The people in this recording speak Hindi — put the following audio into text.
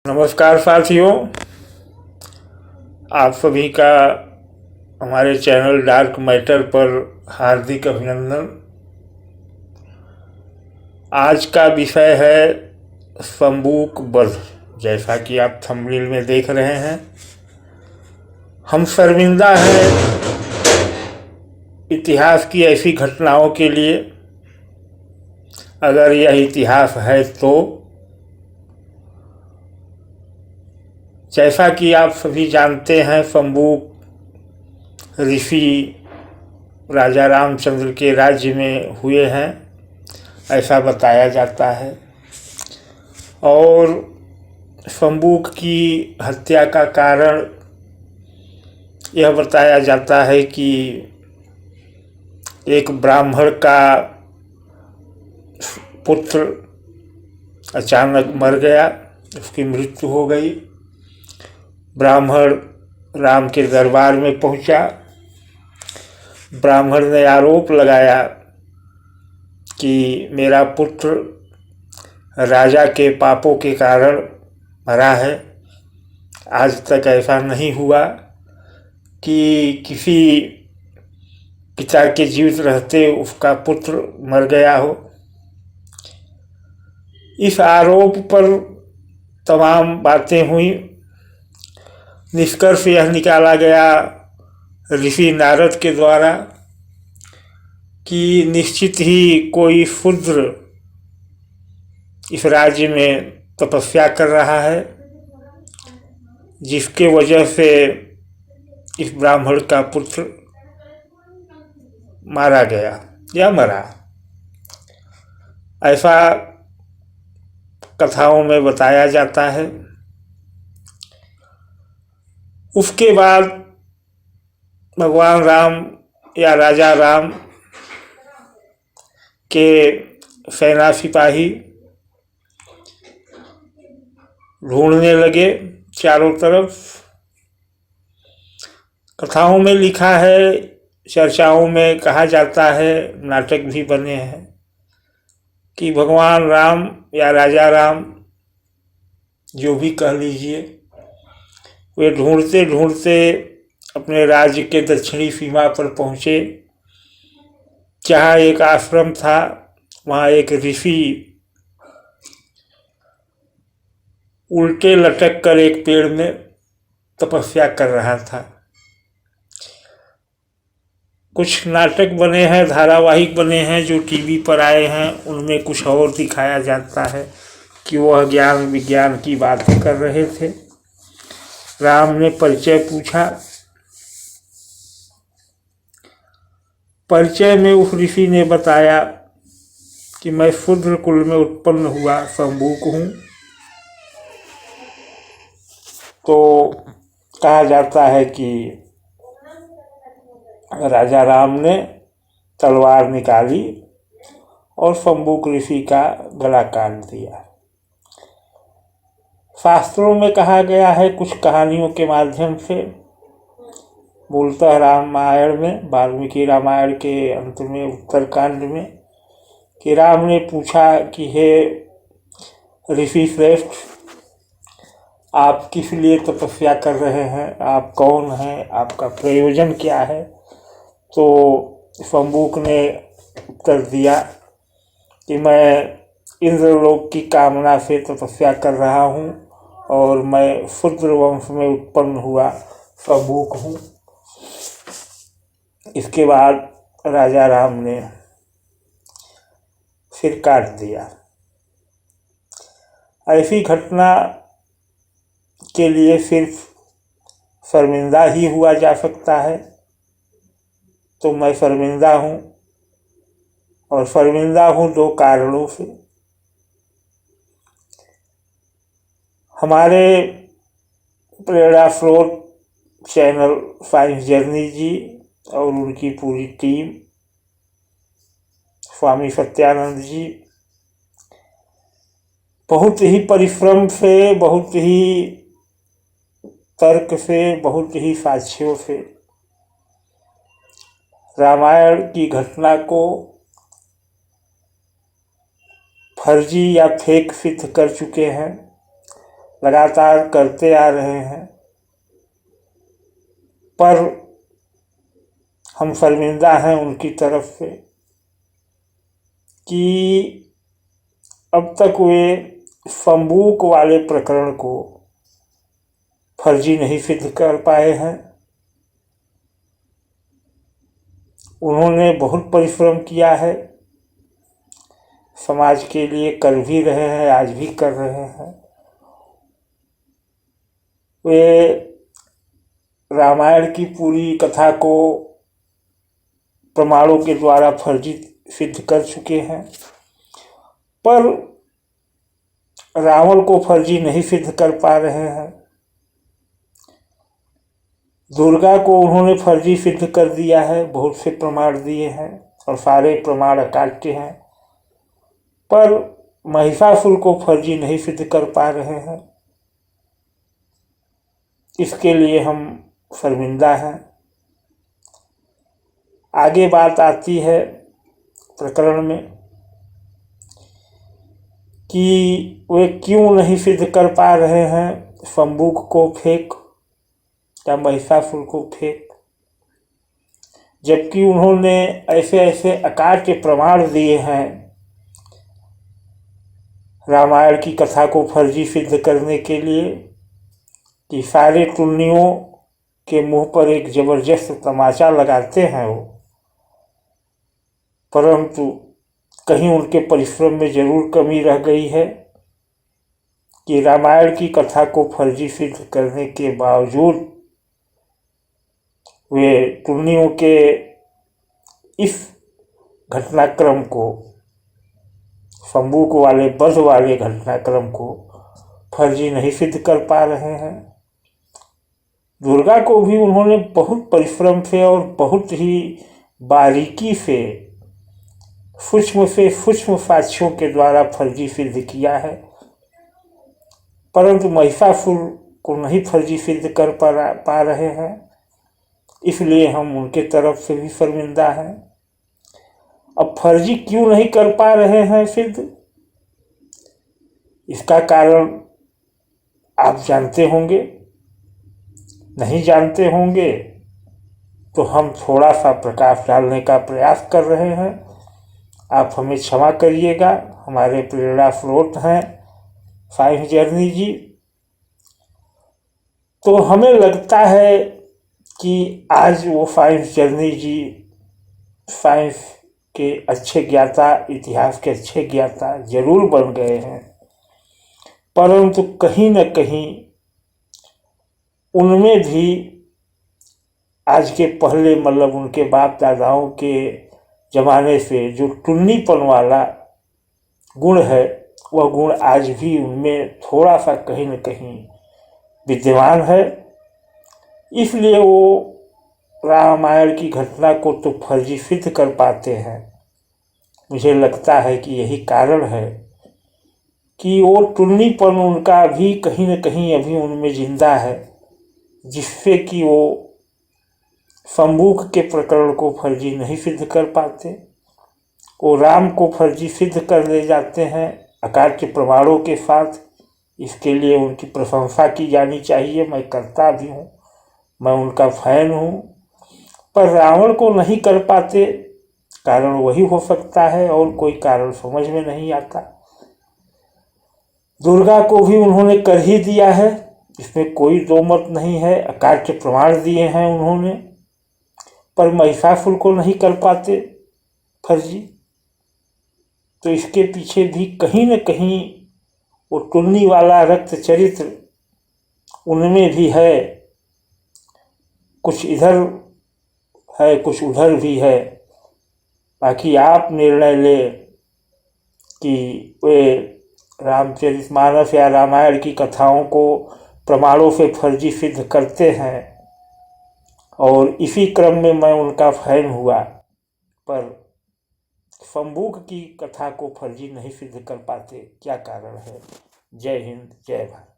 नमस्कार साथियों, आप सभी का हमारे चैनल डार्क मैटर पर हार्दिक अभिनंदन। आज का विषय है संबूक वध। जैसा कि आप थंबनेल में देख रहे हैं, हम शर्मिंदा हैं इतिहास की ऐसी घटनाओं के लिए, अगर यह इतिहास है तो। जैसा कि आप सभी जानते हैं, संबूक ऋषि राजा रामचंद्र के राज्य में हुए हैं, ऐसा बताया जाता है। और संबूक की हत्या का कारण यह बताया जाता है कि एक ब्राह्मण का पुत्र अचानक मर गया, उसकी मृत्यु हो गई। ब्राह्मण राम के दरबार में पहुंचा। ब्राह्मण ने आरोप लगाया कि मेरा पुत्र राजा के पापों के कारण मरा है। आज तक ऐसा नहीं हुआ कि किसी पिता के जीवित रहते उसका पुत्र मर गया हो। इस आरोप पर तमाम बातें हुई। निष्कर्ष यह निकाला गया ऋषि नारद के द्वारा कि निश्चित ही कोई शूद्र इस राज्य में तपस्या कर रहा है, जिसके वजह से इस ब्राह्मण का पुत्र मारा गया या मरा। ऐसा कथाओं में बताया जाता है। उसके बाद भगवान राम या राजा राम के सेना सिपाही ढूंढने लगे चारों तरफ। कथाओं में लिखा है, चर्चाओं में कहा जाता है, नाटक भी बने हैं कि भगवान राम या राजा राम, जो भी कह लीजिए, वे ढूंढते ढूंढते अपने राज्य के दक्षिणी सीमा पर पहुँचे, जहाँ एक आश्रम था। वहाँ एक ऋषि उल्टे लटक कर एक पेड़ में तपस्या कर रहा था। कुछ नाटक बने हैं, धारावाहिक बने हैं जो टीवी पर आए हैं, उनमें कुछ और दिखाया जाता है कि वह ज्ञान विज्ञान की बातें कर रहे थे। राम ने परिचय पूछा। परिचय में उस ऋषि ने बताया कि मैं शूद्र कुल में उत्पन्न हुआ संबूक हूँ। तो कहा जाता है कि राजा राम ने तलवार निकाली और संबूक ऋषि का गला काट दिया। शास्त्रों में कहा गया है कुछ कहानियों के माध्यम से, मूलतः रामायण में, वाल्मीकि रामायण के अंत में उत्तरकांड में, कि राम ने पूछा कि हे ऋषि श्रेष्ठ, आप किस लिए तपस्या कर रहे हैं, आप कौन हैं, आपका प्रयोजन क्या है। तो संबूक ने उत्तर दिया कि मैं इंद्रलोक की कामना से तपस्या कर रहा हूँ और मैं शूद्र वंश में उत्पन्न हुआ संबूक हूँ। इसके बाद राजा राम ने सिर काट दिया। ऐसी घटना के लिए सिर्फ शर्मिंदा ही हुआ जा सकता है। तो मैं शर्मिंदा हूँ, और शर्मिंदा हूँ दो कारणों से। हमारे प्रेरणा स्रोत चैनल साइंस जर्नी जी और उनकी पूरी टीम, स्वामी सत्यानंद जी, बहुत ही परिश्रम से, बहुत ही तर्क से, बहुत ही साक्ष्यों से रामायण की घटना को फर्जी या फेक सिद्ध कर चुके हैं। लगातार करते आ रहे हैं, पर हम शर्मिंदा हैं उनकी तरफ से कि अब तक वे फंबूक वाले प्रकरण को फर्जी नहीं सिद्ध कर पाए हैं। उन्होंने बहुत परिश्रम किया है, समाज के लिए कर भी रहे हैं, आज भी कर रहे हैं। वे रामायण की पूरी कथा को प्रमाणों के द्वारा फर्जी सिद्ध कर चुके हैं, पर रावण को फर्जी नहीं सिद्ध कर पा रहे हैं। दुर्गा को उन्होंने फर्जी सिद्ध कर दिया है, बहुत से प्रमाण दिए हैं और सारे प्रमाण अकाट्य हैं, पर महिषासुर को फर्जी नहीं सिद्ध कर पा रहे हैं। इसके लिए हम शर्मिंदा हैं। आगे बात आती है प्रकरण में कि वे क्यों नहीं सिद्ध कर पा रहे हैं शंबुक को फेंक या महिषासुर को फेंक, जबकि उन्होंने ऐसे ऐसे अकाट्य प्रमाण दिए हैं रामायण की कथा को फर्जी सिद्ध करने के लिए कि सारे टुन्नियों के मुंह पर एक जबरदस्त तमाचा लगाते हैं वो, परंतु कहीं उनके परिश्रम में जरूर कमी रह गई है कि रामायण की कथा को फर्जी सिद्ध करने के बावजूद वे टुन्नियों के इस घटनाक्रम को, शंबुक वाले वध वाले घटनाक्रम को फर्जी नहीं सिद्ध कर पा रहे हैं। दुर्गा को भी उन्होंने बहुत परिश्रम से और बहुत ही बारीकी से सूक्ष्म साक्ष्यों के द्वारा फर्जी सिद्ध किया है, परंतु महिषासुर को नहीं फर्जी सिद्ध कर पा रहे हैं। इसलिए हम उनके तरफ से भी शर्मिंदा हैं। अब फर्जी क्यों नहीं कर पा रहे हैं सिद्ध, इसका कारण आप जानते होंगे। नहीं जानते होंगे तो हम थोड़ा सा प्रकाश डालने का प्रयास कर रहे हैं, आप हमें क्षमा करिएगा। हमारे प्रेरणा स्रोत हैं साइंस जर्नी जी। तो हमें लगता है कि आज वो साइंस जर्नी जी साइंस के अच्छे ज्ञाता, इतिहास के अच्छे ज्ञाता जरूर बन गए हैं, परंतु कहीं न कहीं उनमें भी आज के पहले मतलब उनके बाप दादाओं के ज़माने से जो टुन्नीपन वाला गुण है, वह गुण आज भी उनमें थोड़ा सा कहीं न कहीं विद्यमान है। इसलिए वो रामायण की घटना को तो फर्जी सिद्ध कर पाते हैं। मुझे लगता है कि यही कारण है कि वो टुन्नीपन उनका भी कहीं न कहीं अभी उनमें जिंदा है, जिससे कि वो शंबुक के प्रकरण को फर्जी नहीं सिद्ध कर पाते। वो राम को फर्जी सिद्ध कर ले जाते हैं अकाट्य प्रमाणों के साथ। इसके लिए उनकी प्रशंसा की जानी चाहिए, मैं करता भी हूँ, मैं उनका फैन हूँ। पर रावण को नहीं कर पाते, कारण वही हो सकता है और कोई कारण समझ में नहीं आता। दुर्गा को भी उन्होंने कर ही दिया है, इसमें कोई दो मत नहीं है, अकाट्य प्रमाण दिए हैं उन्होंने, पर महिषासुर को नहीं कर पाते फर्जी। तो इसके पीछे भी कहीं न कहीं वो टुन्नी वाला रक्त चरित्र उनमें भी है, कुछ इधर है कुछ उधर भी है। बाकी आप निर्णय ले कि वे रामचरितमानस या रामायण की कथाओं को प्रमाणों से फर्जी सिद्ध करते हैं, और इसी क्रम में मैं उनका फैन हुआ, पर शंबुक की कथा को फर्जी नहीं सिद्ध कर पाते, क्या कारण है। जय हिंद, जय भारत।